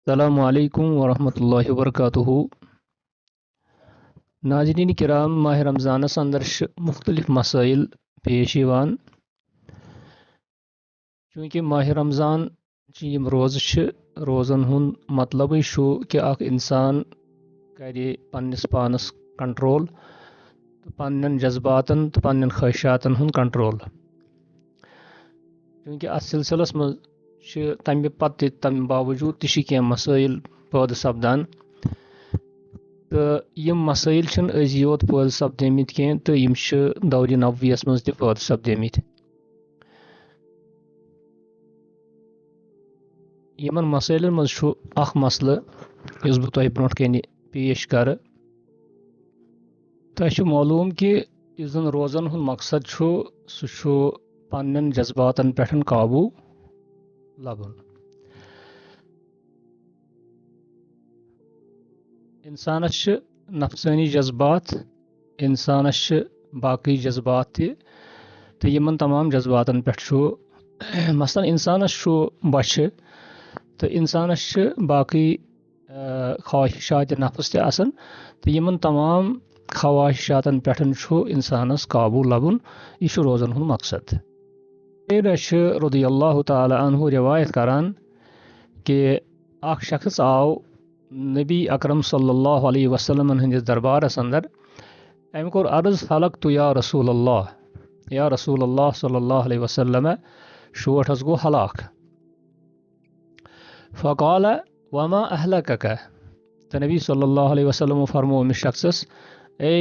अस्सलामु अलैकुम वरहमतुल्लाहि वबरकातुहू। नाज़रीन किराम, माह रमज़ानस अंदर मुख्तलिफ मसाइल पेश यवान। चूँकि माह रमज़ान यम रोज़न हुंद मतलब कि अख इंसान करे पन्निस पानस कंट्रोल तो पन्न जज्बातन तो पन्न ख्वाहिशातन हुंद कंट्रोल। चूँकि अत सिलसिलस मज तमि पत्त तमि बावजूद तह मसाइल पैदा सपदान, तो यम मसाइल अजी योत पैदा सपदमित कह तो यम दौर नबवियस मज तह पैदा सपदमित। यमन मसाइलन मज अख मसला इस बह तुह ब्रोट कन पेश कर। तुह मालूम कि इस जन रोज़न हुंद मकसद सह पन्न जज्बातन पे काबू लबन। इंसानस नफसानी जज्बात, इंसानस बाकी जज्बात तो यमन तमाम जज्बातन पे मसलन इंसानस बच तो इंसानस बाकी ख्वाहिशात नफस तन तो यमन तमाम ख्वाहिशातन पे इंसानस काबू लबन। यह रोज़न हुंद मकसद। रज़ियल्लाहु ताला अन्हु रिवायत करान कि अख शख्स आव नबी अकरम सल्लल्लाहु अलैहि वसल्लम हंदिस दरबारस अंदर। अम कोर अर्ज हलकतु या रसूल अल्लाह सल्लल्लाहु अलैहि वसल्लम, शोठ गो हलाक। फ़क़ाल वमा अहलकक, तो नबी सल्लल्लाहु अलैहि वसल्लम फरमो अमिस शख्सस, ए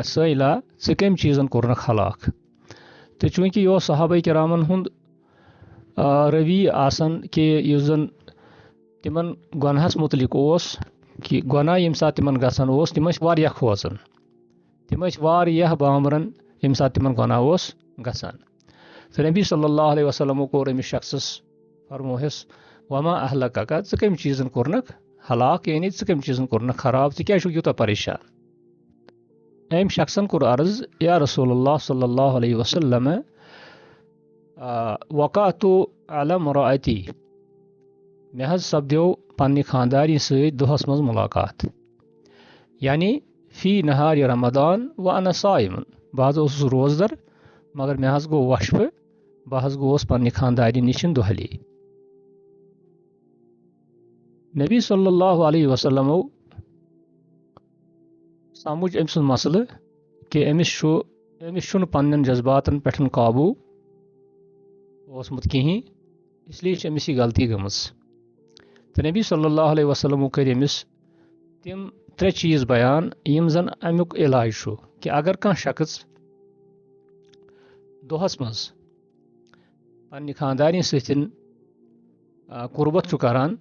सैला ज़े कम चीज़न कोरनक हलाक। तो चूँकि यह सहाबा किरामन हुंद रवी आसन कि युस जन तिमन गुनाहस मुतलिक ओस कि गुनाह यम सात तिमन गसन ओस तिम वारियाह खोजन, तिम वारियाह बामरन यम सात तिमन गुनाह ओस गसन। तो नबी सल्लल्लाहु अलैहि वसल्लम कोर अमिस शख्सस फरमोहस वमा अहलकक, ज़े कम चीज़न कोरनक हलाक, यानी ज़े कम चीज़न कोरनक खराब, क्या यूता परेशान। अम शख्सन कोर अर्ज या रसूलुल्लाह सल्लल्लाहु अलैहि वसल्लम वक़अतु अला मराअती, मे हज सपद्यो पन्नि खानदारी सत दुहस मज मुलाकात, यानी फी नहार रमदान व अना साइमन, बह ओसुस रोजदर मगर मे हज गो वशफ, बह गोस पन्नि खानदारी निशन दुहली। नबी सल्लल्लाहु अलैहि वसल्लम समुझ अम सुन मसल कि अमिस पन्न जज्बातन पे काबू ओसमुत कहीं, इसलिए अमिस यह गलती गमस। तो नबी सल्लल्लाहु अलैहि वसल्लम कर अमिस तिम त्रे चीज़ बयान यम जन अमुक इलाज कि अगर कह शख्स दोहस मज पन्नि खानदारी सतन कुर्बत करान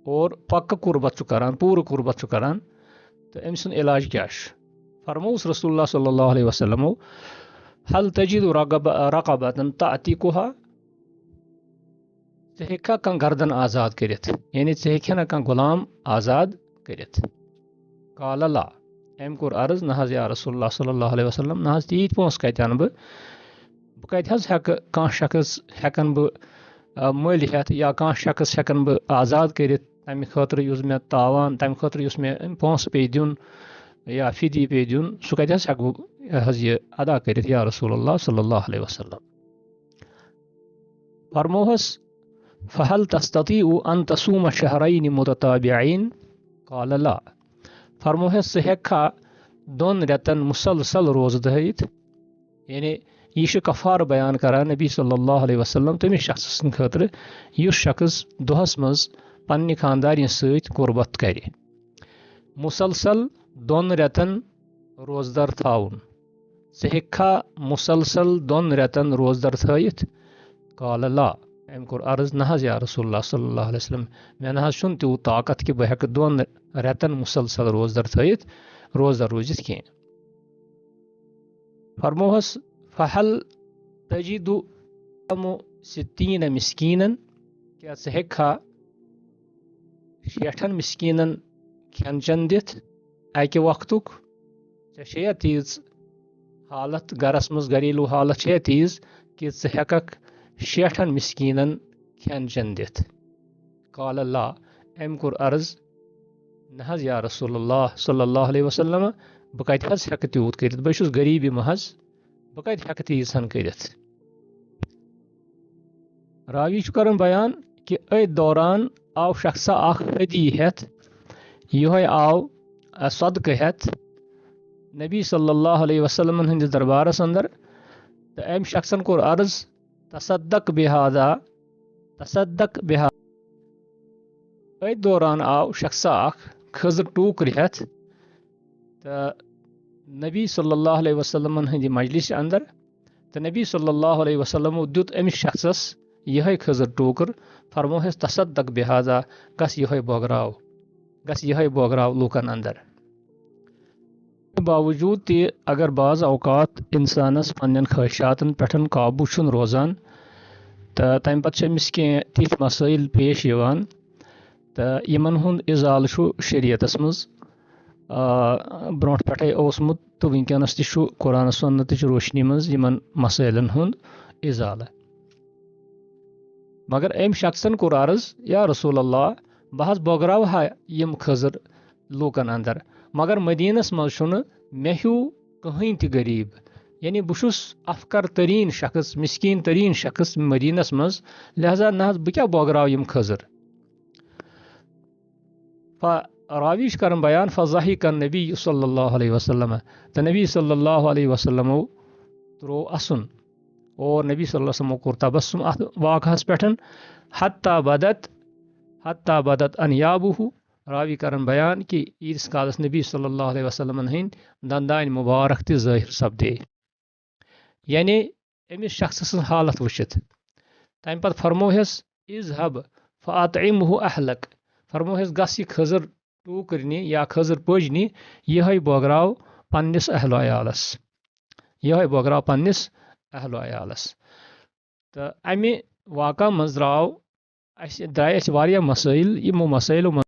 और पक्का कुर्बत करान, पूरा कुर्बत करान, तो अम सुन इलाज क्या। फरमोस रसूलुल्लाह सल्लल्लाहु अलैहि वसल्लम हल तजिदु रक़बतन तातिकुहा, ज़े हेक्का कं गर्दन आज़ाद करित, यानी ज़े हेक्का ना कं गुलाम आज़ाद करित। काल ला, अम कोर अर्ज न हज या रसूलुल्लाह सल्लल्लाहु अलैहि वसल्लम, न हज तीत पोंस कत अन बह कत हज हेक कं शख्स हेकन बह मल हेत या कं शख्स हेकन बह आज़ाद करित, तमि खतर युस मे तावान, तमि खतर युस मे पोंस पे दिन या फिदी पे दिन, सह कत हेक हज यह अदा करित या रसूलुल्लाह सल्लल्लाहु अलैहि वसल्लम। फरमोहस फहल तस्ततीउ अन तसूम शहरैन मुतताबिईन, काल ला, फरमोहस ज़े हेक्का दोन रेतन मुसलसल रोज़ धरित, यानी यह कफ़ार बयान करान नबी सल्लल्लाहु अलैहि वसल्लम तमिस शख्स खतर युस शख्स दोहस मज पन्नि खानदारी सत कुर्बत करे, मुसलसल दोन रेतन रोजदर थाउन, ज़े हेक्का मुसलसल दोन रेतन रोजदर थयित। काल ला, अम कोर अर्ज न हज या रसूलुल्लाह सल्लल्लाहु अलैहि वसल्लम, मे न हज छुन तूत ताकत कि बह हेक्क दोन रेतन मुसलसल रोजदर थयित, रोजदर रोजित कह। फरमोहस फहल तजिदु सित्तीन मिस्कीनन, क्या ज़े हेक्का 60 मिस्कीनन खेन चन दित अकि वक्तुक, चे तीज हालत गरस मज घरेलू हालत चे तीज कि ज़े हेकक 60 मिस्कीनन खेन चन दित। काल ला, أمۍ کوٚر عرض نہ حظ یا رسول اللہ صلی اللہ علیہ وسلم بہٕ کَتہِ حظ ہٮ۪کہٕ تیوٗت کٔرِتھ بہٕ چھُس غریٖبی محض بہٕ کَتہِ ہٮ۪کہٕ تیٖژہن کٔرِتھ راوی چھُ کران بیان کہِ أتھۍ دوران آو شخصا اکھ ہدی ہٮ۪تھ یِہوے آو صدقہٕ ہٮ۪تھ نبی صلی اللہ علیہ وسلمن ہٕنٛدِس دربارس انٛدر تہٕ أمۍ شخصن کوٚر عرض تصدق بہادا أتھۍ دوران آو شخصا اکھ خٔزٕر ٹوٗکرِ ہٮ۪تھ تہٕ نبی صلی اللہ علیہ وسلمن ہٕنٛدِ مجلسہِ انٛدر تہٕ نبی صلی اللہ علیہ وسلمو دیُت أمِس شخصس یِہے خٔزٕر ٹوٗکر فرموہس تصدق بہادا گژھ یِہے بٲگراو لوٗکن انٛدر باوجوٗد تہِ اگر بعض اوقات اِنسانس پننٮ۪ن خٲہِشاتن پٮ۪ٹھ قابوٗ چھُنہٕ روزان تہٕ تمہِ پتہٕ چھِ أمِس کینٛہہ تِتھۍ مسٲیل پیش یِوان تہٕ یِمن ہُنٛد اِزالہٕ چھُ شریعتس منٛز برونٛٹھ پٮ۪ٹھے اوسمُت تہٕ وٕنکٮ۪نس تہِ چھُ قرآن سُنتٕچ روشنی منٛز یِمن مسٲیلن ہُنٛد اِزالہٕ مگر أمۍ شخصن کوٚر عرض یا رسول اللہ بہٕ حظ بٲگراوٕ ہا یِم خٔزٕر لوٗکن انٛدر مگر مدیٖنس منٛز چھُنہٕ مےٚ ہیوٗ کٕہٕنۍ تہِ غریٖب یعنی بہٕ چھُس افقر تریٖن شخص مسکیٖن تریٖن شخص مدیٖنس منٛز لہذا نہ حظ بہٕ کیٛاہ بٲگراو یِم خٔزٕر راوی چھُ کران بیان فضاحِق نبی صلی اللہ علیہ وسلم تہٕ نبی صلی اللہ علیہ وسلمو تروو اسُن اور نبی صلی اللہ علیہ وسلمو کوٚر تبسُم اتھ واقعس پٮ۪ٹھ حتیٰ بدت انیابہوٗ راوی کران بیان کہِ ییٖتِس کالس نبی صلی اللہ علیہ وسلمن ہٕنٛدۍ دندانہِ مُبارک تہِ ظٲہِر سپدے یعنی أمِس شخص سٕنٛز حالت وٕچھِتھ تمہِ پتہٕ فرموہس اذهب فاطعمه اہلک فرموہس گژھ یہِ خٔزٕر ٹوٗکر نہِ یا خٔزٕر پٔج نہِ یِہے بٲگراو پننِس اہلو عیالس تہٕ امہِ واقعہ منٛز درٛاے اَسہِ واریاہ مسٲیل یِمو مسٲیلو منٛز